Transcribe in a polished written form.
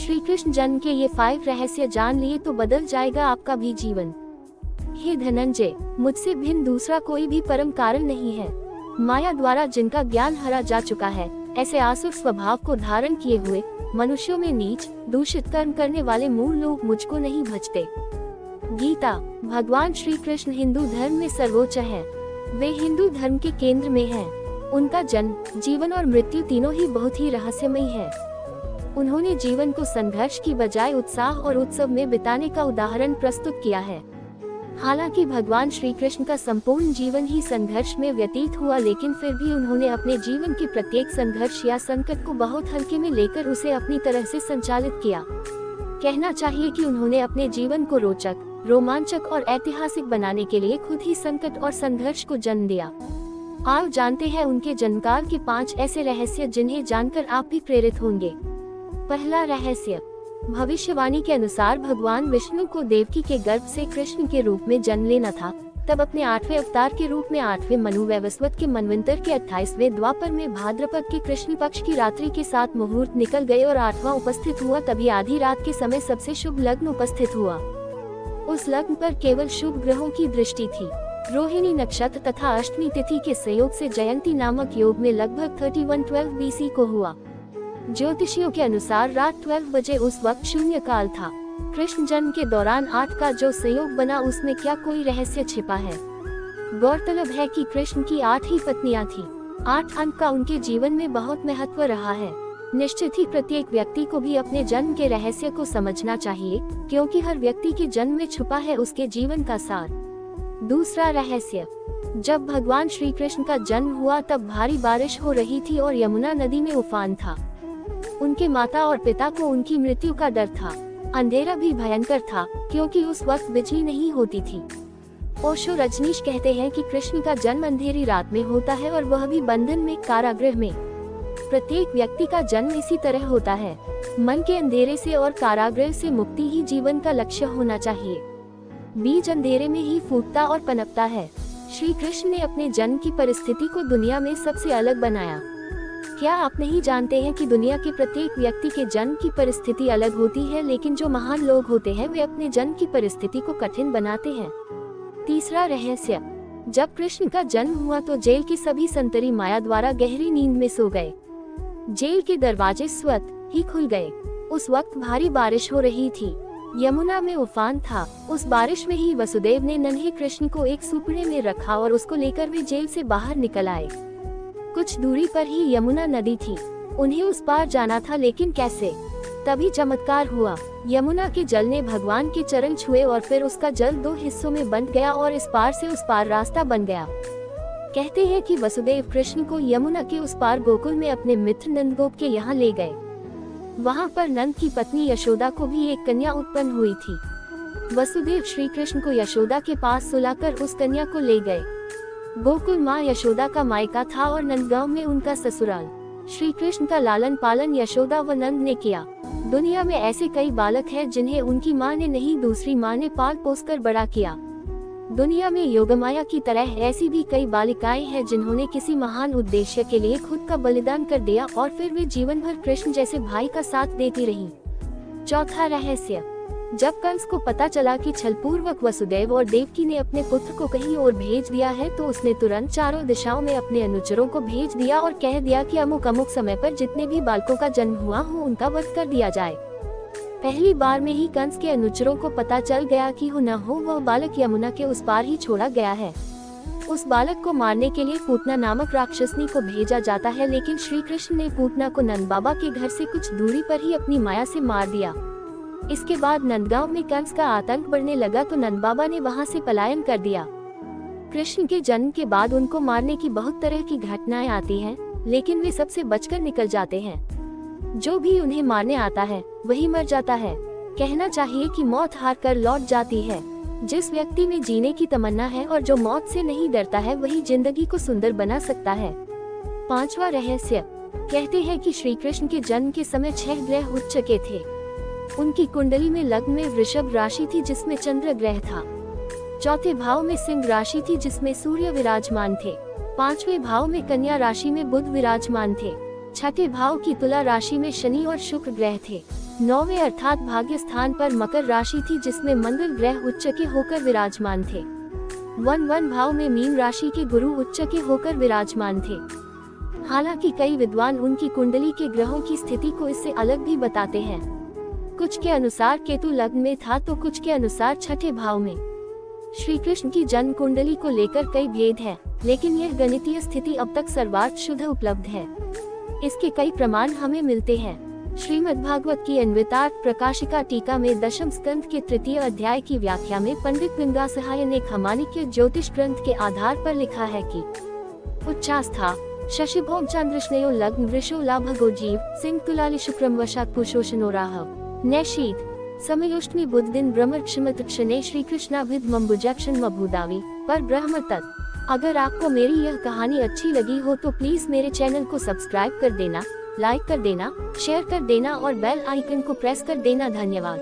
श्री कृष्ण जन्म के ये 5 रहस्य जान लिए तो बदल जाएगा आपका भी जीवन। हे धनंजय, मुझसे भिन्न दूसरा कोई भी परम कारण नहीं है। माया द्वारा जिनका ज्ञान हरा जा चुका है, ऐसे आसुर स्वभाव को धारण किए हुए मनुष्यों में नीच दूषित कर्म करने वाले मूल लोग मुझको नहीं भजते। गीता। भगवान श्री कृष्ण हिंदू धर्म में सर्वोच्च है। वे हिंदू धर्म के केंद्र में हैं। उनका जन्म, जीवन और मृत्यु तीनों ही बहुत ही रहस्यमयी है। उन्होंने जीवन को संघर्ष की बजाय उत्साह और उत्सव में बिताने का उदाहरण प्रस्तुत किया है। हालांकि भगवान श्री कृष्ण का संपूर्ण जीवन ही संघर्ष में व्यतीत हुआ, लेकिन फिर भी उन्होंने अपने जीवन के प्रत्येक संघर्ष या संकट को बहुत हल्के में लेकर उसे अपनी तरह से संचालित किया। कहना चाहिए कि उन्होंने अपने जीवन को रोचक, रोमांचक और ऐतिहासिक बनाने के लिए खुद ही संकट और संघर्ष को जन्म दिया। आओ जानते हैं उनके जन्मकाल के 5 ऐसे रहस्य जिन्हें जानकर आप भी प्रेरित होंगे। पहला रहस्य। भविष्यवाणी के अनुसार भगवान विष्णु को देवकी के गर्भ से कृष्ण के रूप में जन्म लेना था। तब अपने 8वें अवतार के रूप में 8वें मनु वैवस्वत के मनवंतर के 28वें द्वापर में भाद्रपद के कृष्ण पक्ष की रात्रि के 7 मुहूर्त निकल गए और 8वां उपस्थित हुआ। तभी आधी रात के समय सबसे शुभ लग्न उपस्थित हुआ। उस लग्न पर केवल शुभ ग्रहों की दृष्टि थी। रोहिणी नक्षत्र तथा अष्टमी तिथि के संयोग से जयंती नामक योग में लगभग 3112 BC को हुआ। ज्योतिषियों के अनुसार रात 12 बजे उस वक्त शून्य काल था। कृष्ण जन्म के दौरान 8 का जो संयोग बना, उसमें क्या कोई रहस्य छिपा है? गौरतलब है कि कृष्ण की 8 ही पत्नियां थीं। 8 अंक का उनके जीवन में बहुत महत्व रहा है। निश्चित ही प्रत्येक व्यक्ति को भी अपने जन्म के रहस्य को समझना चाहिए, क्योंकि हर व्यक्ति के जन्म में छुपा है उसके जीवन का सार। दूसरा रहस्य। जब भगवान श्री कृष्ण का जन्म हुआ तब भारी बारिश हो रही थी और यमुना नदी में उफान था। उनके माता और पिता को उनकी मृत्यु का डर था। अंधेरा भी भयंकर था, क्योंकि उस वक्त बिजली नहीं होती थी। ओशो रजनीश कहते हैं कि कृष्ण का जन्म अंधेरी रात में होता है और वह भी बंधन में, कारागृह में। प्रत्येक व्यक्ति का जन्म इसी तरह होता है। मन के अंधेरे से और कारागृह से मुक्ति ही जीवन का लक्ष्य होना चाहिए। बीज अंधेरे में ही फूटता और पनपता है। श्री कृष्ण ने अपने जन्म की परिस्थिति को दुनिया में सबसे अलग बनाया। क्या आप नहीं जानते हैं कि दुनिया के प्रत्येक व्यक्ति के जन्म की परिस्थिति अलग होती है, लेकिन जो महान लोग होते हैं वे अपने जन्म की परिस्थिति को कठिन बनाते हैं। तीसरा रहस्य। जब कृष्ण का जन्म हुआ तो जेल के सभी संतरी माया द्वारा गहरी नींद में सो गए। जेल के दरवाजे स्वतः ही खुल गए। उस वक्त भारी बारिश हो रही थी। यमुना में उफान था। उस बारिश में ही वसुदेव ने नन्हे कृष्ण को एक सुपड़े में रखा और उसको लेकर वे जेल से बाहर निकल आए। कुछ दूरी पर ही यमुना नदी थी। उन्हें उस पार जाना था, लेकिन कैसे? तभी चमत्कार हुआ। यमुना के जल ने भगवान के चरण छुए और फिर उसका जल 2 हिस्सों में बंट गया और इस पार से उस पार रास्ता बन गया। कहते हैं कि वसुदेव कृष्ण को यमुना के उस पार गोकुल में अपने मित्र नंदगोप के यहाँ ले गए। वहाँ पर नंद की पत्नी यशोदा को भी एक कन्या उत्पन्न हुई थी। वसुदेव श्री कृष्ण को यशोदा के पास सुलाकर उस कन्या को ले गए। गोकुल माँ यशोदा का मायका था और नंदगांव में उनका ससुराल। श्री कृष्ण का लालन पालन यशोदा व नंद ने किया। दुनिया में ऐसे कई बालक हैं जिन्हें उनकी माँ ने नहीं, दूसरी माँ ने पाल पोस कर बड़ा किया। दुनिया में योगमाया की तरह ऐसी भी कई बालिकाएं हैं जिन्होंने किसी महान उद्देश्य के लिए खुद का बलिदान कर दिया और फिर वे जीवन भर कृष्ण जैसे भाई का साथ देती रहीं। चौथा रहस्य। जब कंस को पता चला कि छलपूर्वक वसुदेव और देवकी ने अपने पुत्र को कहीं और भेज दिया है, तो उसने तुरंत चारों दिशाओं में अपने अनुचरों को भेज दिया और कह दिया कि अमुक अमुक समय पर जितने भी बालकों का जन्म हुआ हो उनका वध कर दिया जाए। पहली बार में ही कंस के अनुचरों को पता चल गया कि हो न हो वह बालक यमुना के उस पार ही छोड़ा गया है। उस बालक को मारने के लिए पूतना नामक राक्षसनी को भेजा जाता है, लेकिन श्री कृष्ण ने पूतना को नंद बाबा के घर से कुछ दूरी पर ही अपनी माया से मार दिया। इसके बाद नंदगांव में कंस का आतंक बढ़ने लगा तो नंद बाबा ने वहां से पलायन कर दिया। कृष्ण के जन्म के बाद उनको मारने की बहुत तरह की घटनाएं आती हैं, लेकिन वे सबसे बचकर निकल जाते हैं। जो भी उन्हें मारने आता है वही मर जाता है। कहना चाहिए कि मौत हार कर लौट जाती है। जिस व्यक्ति में जीने की तमन्ना है और जो मौत से नहीं डरता है, वही जिंदगी को सुंदर बना सकता है। पांचवा रहस्य। कहते हैं कि श्री कृष्ण के जन्म के समय 6 ग्रह उच्च के थे। उनकी कुंडली में लग्न में वृषभ राशि थी जिसमें चंद्र ग्रह था। चौथे भाव में सिंह राशि थी जिसमें सूर्य विराजमान थे। 5वें भाव में कन्या राशि में बुध विराजमान थे। छठे भाव की तुला राशि में शनि और शुक्र ग्रह थे। 9वें अर्थात भाग्य स्थान पर मकर राशि थी, जिसमें मंगल ग्रह उच्च के होकर विराजमान थे। 1 भाव में मीन राशि के गुरु उच्च के होकर विराजमान थे। हालांकि कई विद्वान उनकी कुंडली के ग्रहों की स्थिति को इससे अलग भी बताते हैं। कुछ के अनुसार केतु लग्न में था तो कुछ के अनुसार छठे भाव में। श्री कृष्ण की जन्म कुंडली को लेकर कई भेद हैं, लेकिन यह गणितीय स्थिति अब तक सर्वार्थ शुद्ध उपलब्ध है। इसके कई प्रमाण हमें मिलते हैं। श्रीमद्भागवत की अन्वितार्थ प्रकाशिका टीका में दशम स्कंद के 3 अध्याय की व्याख्या में पंडित गंगा सहाय ने खमानिक्य ज्योतिष ग्रंथ के आधार पर लिखा है कि उच्चास्था शशिभोग चंद्रष्णयो लग्न वृषो लाभगो जीव सिंह तुलाली शुक्रम वशात कुशोषणो राहव नैशीत समयोष्टमी बुध दिन ब्रह्मक्षमतक्षणे श्री कृष्णाभिद मम्बुजक्षण मभूदावी पर ब्रह्म तत्। अगर आपको मेरी यह कहानी अच्छी लगी हो तो प्लीज मेरे चैनल को सब्सक्राइब कर देना, लाइक कर देना, शेयर कर देना और बेल आइकन को प्रेस कर देना। धन्यवाद।